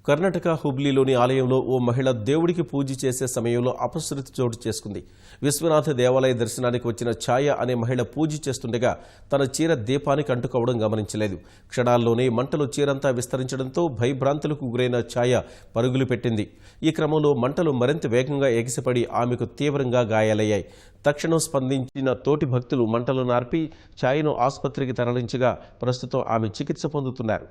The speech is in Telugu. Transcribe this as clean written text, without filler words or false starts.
కర్ణాటక హుబ్లీలోని ఆలయంలో ఓ మహిళ దేవుడికి పూజ చేసే సమయంలో అపశృతి చోటు చేసుకుంది. విశ్వనాథ దేవాలయ దర్శనానికి వచ్చిన ఛాయ అనే మహిళ పూజ చేస్తుండగా తన చీర దీపానికి అంటుకోవడం గమనించలేదు. క్షణాల్లోనే మంటలు చీరంతా విస్తరించడంతో భయభ్రాంతులకు గురైన ఛాయ పరుగులు పెట్టింది. ఈ క్రమంలో మంటలు మరింత వేగంగా ఎగిసిపడి ఆమెకు తీవ్రంగా గాయాలయ్యాయి. తక్షణం స్పందించిన తోటి భక్తులు మంటలు నార్పి ఛాయను ఆసుపత్రికి తరలించగా ప్రస్తుతం ఆమె చికిత్స పొందుతున్నారు.